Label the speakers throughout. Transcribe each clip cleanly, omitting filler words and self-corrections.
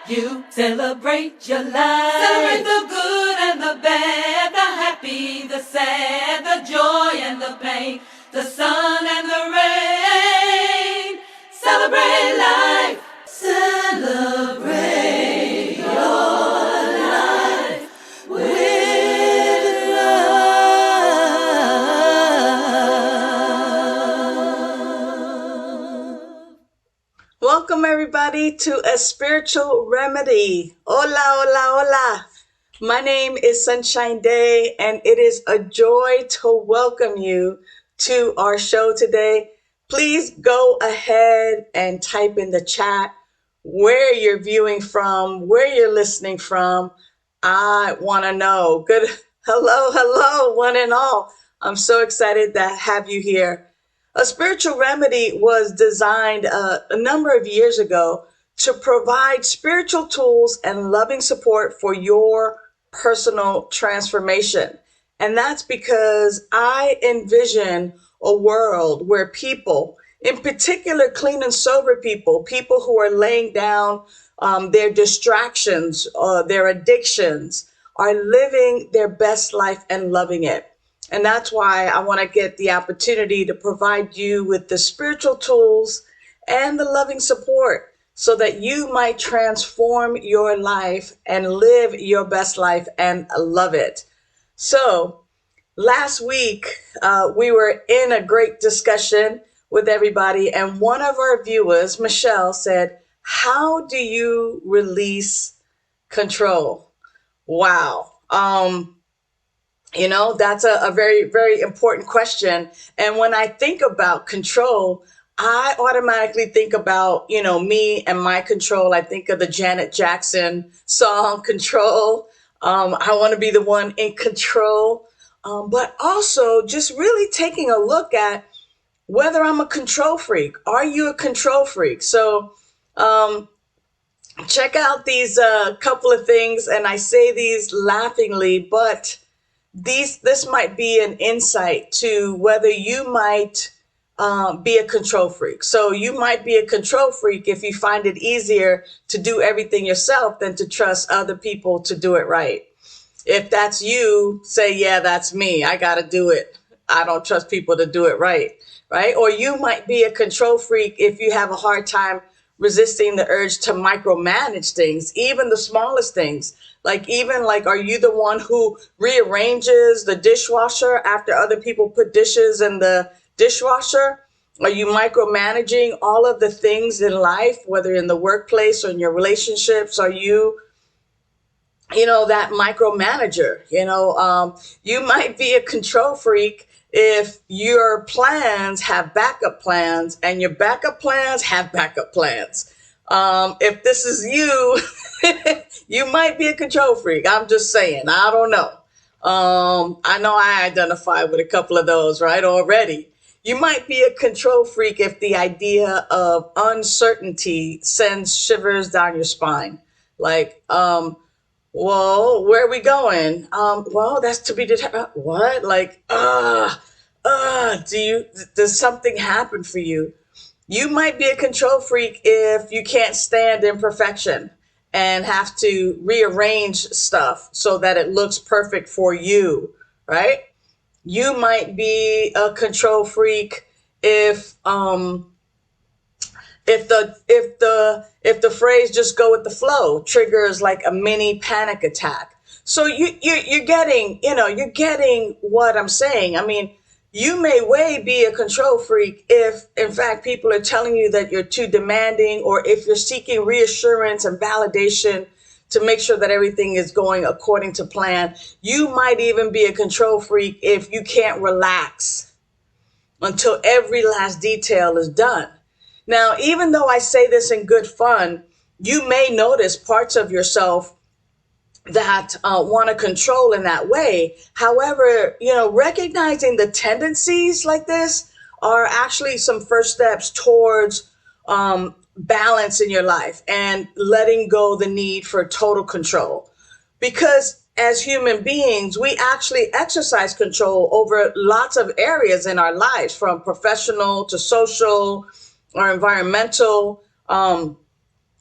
Speaker 1: You celebrate your life. Celebrate the good and the bad, the happy, the sad, the joy and the pain, the sun and the rain. Celebrate life. Celebrate your life with love.
Speaker 2: Welcome everybody to A Spiritual Remedy. Hola, hola, hola. My name is Sunshine Daye, and it is a joy to welcome you to our show today. Please go ahead and type in the chat where you're viewing from, where you're listening from. I want to know. Good. Hello, one and all. I'm so excited to have you here. A Spiritual Remedy was designed a number of years ago to provide spiritual tools and loving support for your personal transformation. And that's because I envision a world where people, in particular clean and sober people, people who are laying down their distractions, their addictions, are living their best life and loving it. And that's why I want to get the opportunity to provide you with the spiritual tools and the loving support so that you might transform your life and live your best life and love it. So last week, we were in a great discussion with everybody, and one of our viewers, Michelle, said, "How do you release control?" Wow. That's a very, very important question. And when I think about control, I automatically think about, me and my control. I think of the Janet Jackson song, Control. I want to be the one in control. But also just really taking a look at whether I'm a control freak. Are you a control freak? So check out these couple of things. And I say these laughingly, but this might be an insight to whether you might be a control freak. So you might be a control freak if you find it easier to do everything yourself than to trust other people to do it right. If that's you, say, yeah, that's me. I got to do it. I don't trust people to do it right. Right. Or you might be a control freak if you have a hard time resisting the urge to micromanage things, even the smallest things. Like, are you the one who rearranges the dishwasher after other people put dishes in the dishwasher? Are you micromanaging all of the things in life, whether in the workplace or in your relationships? Are you, that micromanager? You might be a control freak if your plans have backup plans and your backup plans have backup plans. If this is you, you might be a control freak. I'm just saying. I don't know. I know I identify with a couple of those, right, already. You might be a control freak if the idea of uncertainty sends shivers down your spine. Like, well, where are we going? Well, that's to be determined. What? Like, does something happen for you? You might be a control freak if you can't stand imperfection and have to rearrange stuff so that it looks perfect for you, right? You might be a control freak if the phrase "just go with the flow" triggers like a mini panic attack. So you're getting what I'm saying. I mean, you may be a control freak if, in fact, people are telling you that you're too demanding, or if you're seeking reassurance and validation to make sure that everything is going according to plan. You might even be a control freak if you can't relax until every last detail is done. Now, even though I say this in good fun, you may notice parts of yourself that want to control in that way. However, recognizing the tendencies like this are actually some first steps towards balance in your life and letting go the need for total control. Because as human beings, we actually exercise control over lots of areas in our lives, from professional to social or environmental.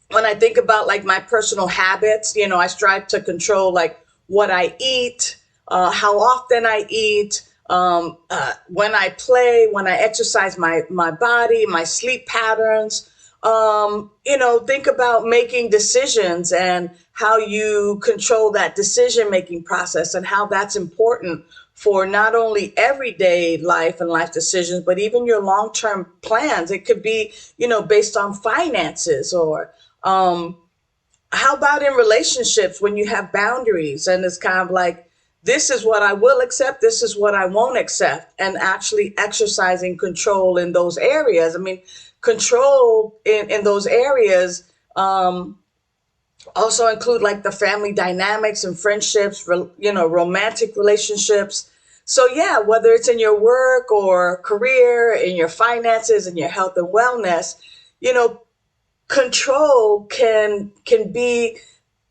Speaker 2: when I think about like my personal habits, I strive to control like what I eat, how often I eat, when I play, when I exercise my body, my sleep patterns. Think about making decisions and how you control that decision making process and how that's important for not only everyday life and life decisions, but even your long term plans. It could be, based on finances or um, how about in relationships when you have boundaries and it's kind of like, this is what I will accept, this is what I won't accept, and actually exercising control in those areas. I mean, control in those areas also include like the family dynamics and friendships, romantic relationships. So yeah, whether it's in your work or career, in your finances, in your health and wellness, you know, control can be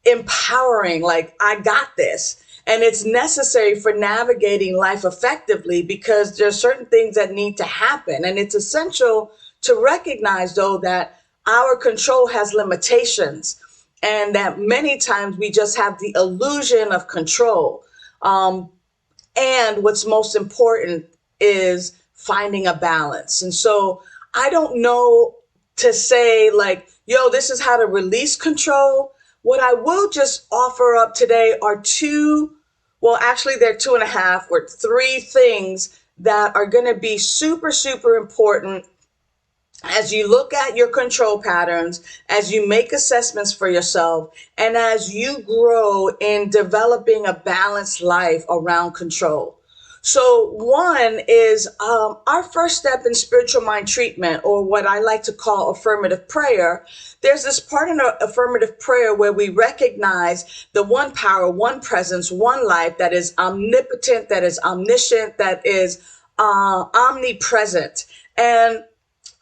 Speaker 2: empowering, like I got this, and it's necessary for navigating life effectively because there are certain things that need to happen, and it's essential to recognize though that our control has limitations and that many times we just have the illusion of control. And what's most important is finding a balance. And so I don't know to say, like, yo, this is how to release control. What I will just offer up today are well, actually, they're two and a half or three things that are going to be super, super important as you look at your control patterns, as you make assessments for yourself, and as you grow in developing a balanced life around control. So, one is our first step in spiritual mind treatment, or what I like to call affirmative prayer. There's this part in affirmative prayer where we recognize the one power, one presence, one life that is omnipotent, that is omniscient, that is omnipresent. And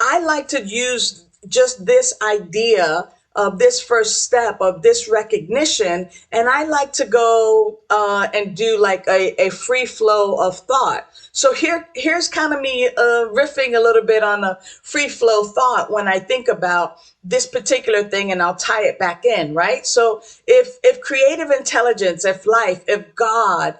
Speaker 2: I like to use just this idea of this first step of this recognition, and I like to go and do like a free flow of thought. So here's kind of me riffing a little bit on a free flow thought when I think about this particular thing, and I'll tie it back in, right? So if creative intelligence, if life, if God,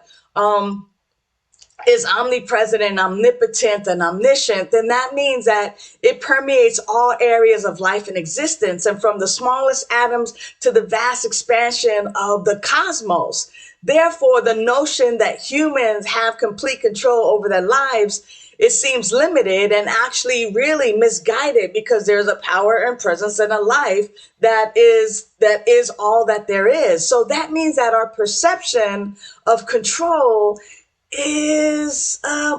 Speaker 2: is omnipresent and omnipotent and omniscient, then that means that it permeates all areas of life and existence, and from the smallest atoms to the vast expansion of the cosmos. Therefore, the notion that humans have complete control over their lives, it seems limited and actually really misguided, because there's a power and presence in a life that is all that there is. So that means that our perception of control is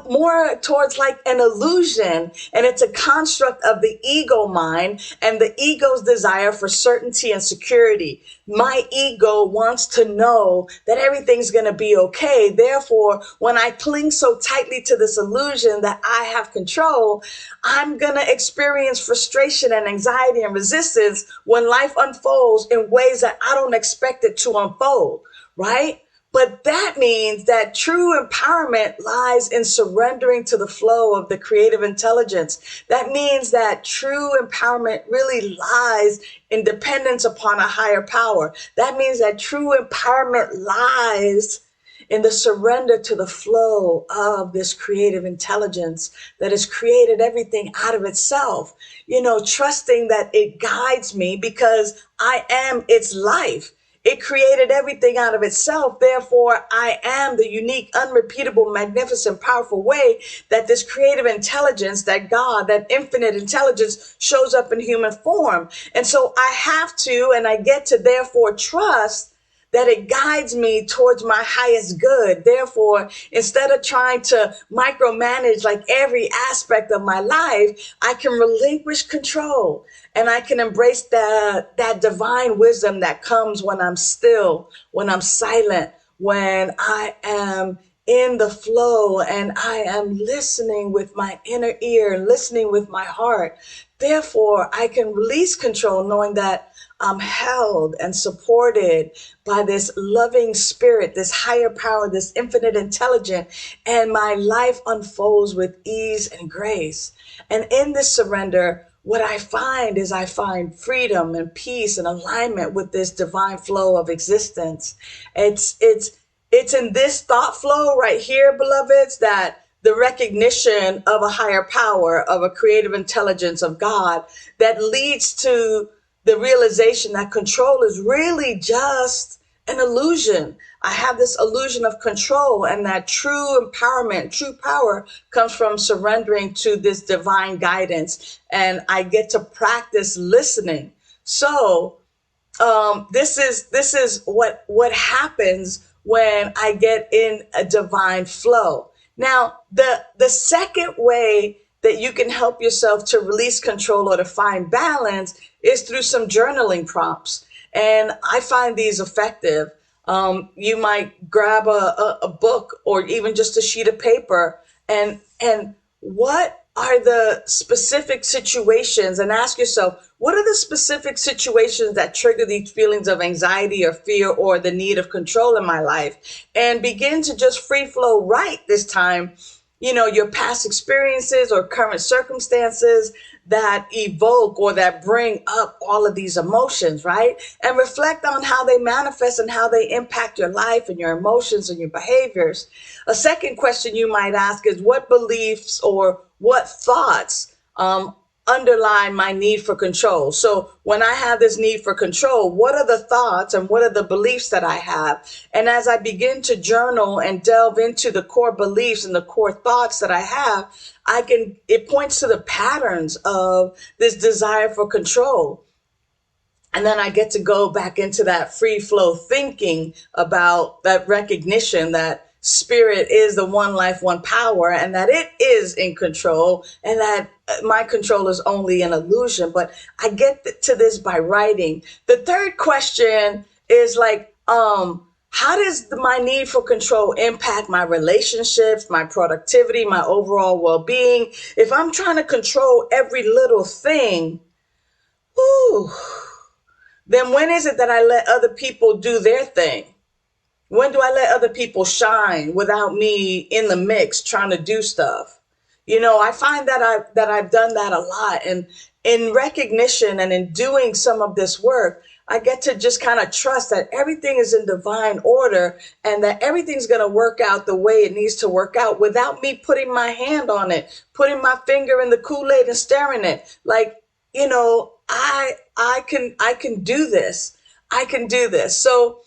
Speaker 2: more towards like an illusion, and it's a construct of the ego mind and the ego's desire for certainty and security. My ego wants to know that everything's going to be okay. Therefore, when I cling so tightly to this illusion that I have control, I'm going to experience frustration and anxiety and resistance when life unfolds in ways that I don't expect it to unfold, right? But that means that true empowerment lies in surrendering to the flow of the creative intelligence. That means that true empowerment really lies in dependence upon a higher power. That means that true empowerment lies in the surrender to the flow of this creative intelligence that has created everything out of itself. Trusting that it guides me because I am its life. It created everything out of itself. Therefore, I am the unique, unrepeatable, magnificent, powerful way that this creative intelligence, that God, that infinite intelligence shows up in human form. And so I have to, and I get to therefore trust that it guides me towards my highest good. Therefore, instead of trying to micromanage like every aspect of my life, I can relinquish control and I can embrace that divine wisdom that comes when I'm still, when I'm silent, when I am in the flow and I am listening with my inner ear, listening with my heart. Therefore, I can release control knowing that I'm held and supported by this loving spirit, this higher power, this infinite intelligence, and my life unfolds with ease and grace. And in this surrender, what I find is I find freedom and peace and alignment with this divine flow of existence. It's in this thought flow right here, beloveds, that the recognition of a higher power, of a creative intelligence of God, that leads to the realization that control is really just an illusion. I have this illusion of control, and that true empowerment, true power comes from surrendering to this divine guidance. And I get to practice listening. So this is what happens when I get in a divine flow. Now, the second way that you can help yourself to release control or to find balance is through some journaling prompts, and I find these effective. You might grab a book or even just a sheet of paper, and what are the specific situations, and ask yourself, what are the specific situations that trigger these feelings of anxiety or fear or the need of control in my life? And begin to just free flow write this time, your past experiences or current circumstances that evoke or that bring up all of these emotions, right? And reflect on how they manifest and how they impact your life and your emotions and your behaviors. A second question you might ask is, what beliefs or what thoughts underlie my need for control? So when I have this need for control, what are the thoughts and what are the beliefs that I have? And as I begin to journal and delve into the core beliefs and the core thoughts that I have, it points to the patterns of this desire for control. And then I get to go back into that free flow thinking about that recognition that spirit is the one life, one power, and that it is in control, and that my control is only an illusion. But I get to this by writing. The third question is like, how does my need for control impact my relationships, my productivity, my overall well-being? If I'm trying to control every little thing, whew, then when is it that I let other people do their thing? When do I let other people shine without me in the mix trying to do stuff? I find that I've done that a lot. And in recognition and in doing some of this work, I get to just kind of trust that everything is in divine order and that everything's going to work out the way it needs to work out without me putting my hand on it, putting my finger in the Kool-Aid and stirring it. Like, I can do this. I can do this. So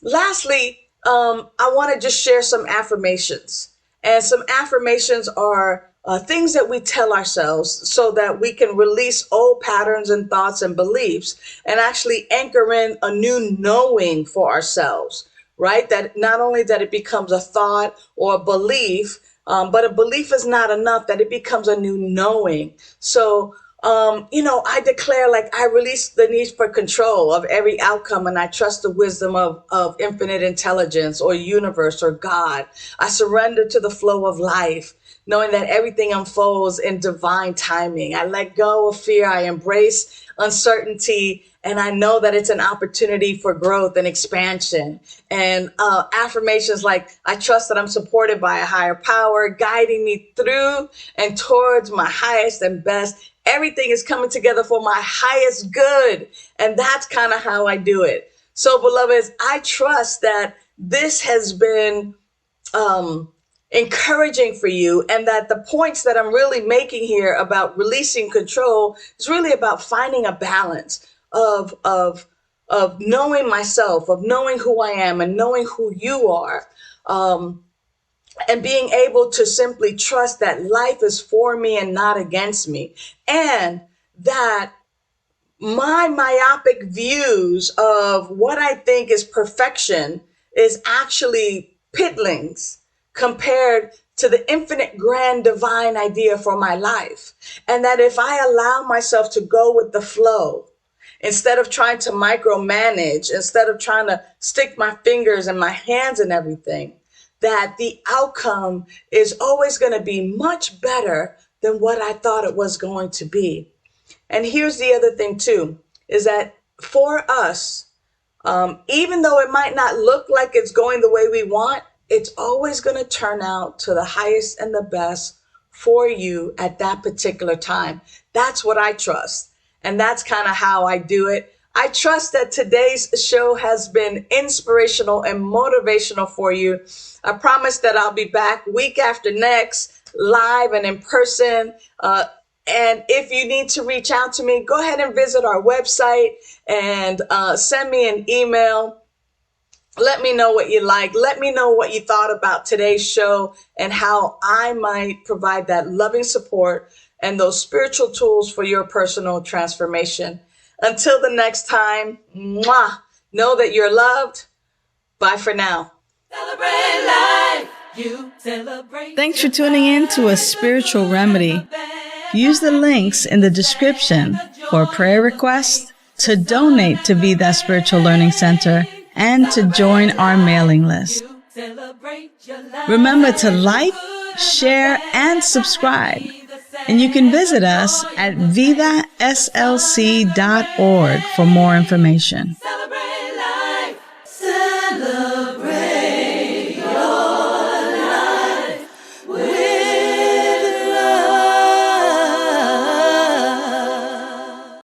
Speaker 2: lastly, I want to just share some affirmations. And some affirmations are things that we tell ourselves so that we can release old patterns and thoughts and beliefs and actually anchor in a new knowing for ourselves, right? That not only that it becomes a thought or a belief, but a belief is not enough, that it becomes a new knowing. So I declare, like, I release the need for control of every outcome, and I trust the wisdom of infinite intelligence or universe or God. I surrender to the flow of life, knowing that everything unfolds in divine timing. I let go of fear. I embrace uncertainty, and I know that it's an opportunity for growth and expansion. And affirmations like, I trust that I'm supported by a higher power, guiding me through and towards my highest and best. Everything is coming together for my highest good. And that's kind of how I do it. So, beloveds, I trust that this has been encouraging for you, and that the points that I'm really making here about releasing control is really about finding a balance of knowing myself, of knowing who I am and knowing who you are. And being able to simply trust that life is for me and not against me. And that my myopic views of what I think is perfection is actually piddlings compared to the infinite grand divine idea for my life. And that if I allow myself to go with the flow, instead of trying to micromanage, instead of trying to stick my fingers and my hands in everything, that the outcome is always going to be much better than what I thought it was going to be. And here's the other thing too, is that for us, even though it might not look like it's going the way we want, it's always going to turn out to the highest and the best for you at that particular time. That's what I trust. And that's kind of how I do it. I trust that today's show has been inspirational and motivational for you. I promise that I'll be back week after next, live and in person. And if you need to reach out to me, go ahead and visit our website and send me an email. Let me know what you like. Let me know what you thought about today's show and how I might provide that loving support and those spiritual tools for your personal transformation. Until the next time, mwah, know that you're loved. Bye for now.
Speaker 1: Celebrate life. You celebrate.
Speaker 3: Thanks for tuning in to A Spiritual Remedy. Use the links in the description for prayer requests, to donate to Vida Spiritual Learning Center, and to join our mailing list. Remember to like, share, and subscribe. And you can visit us at vidaslc.org for more information.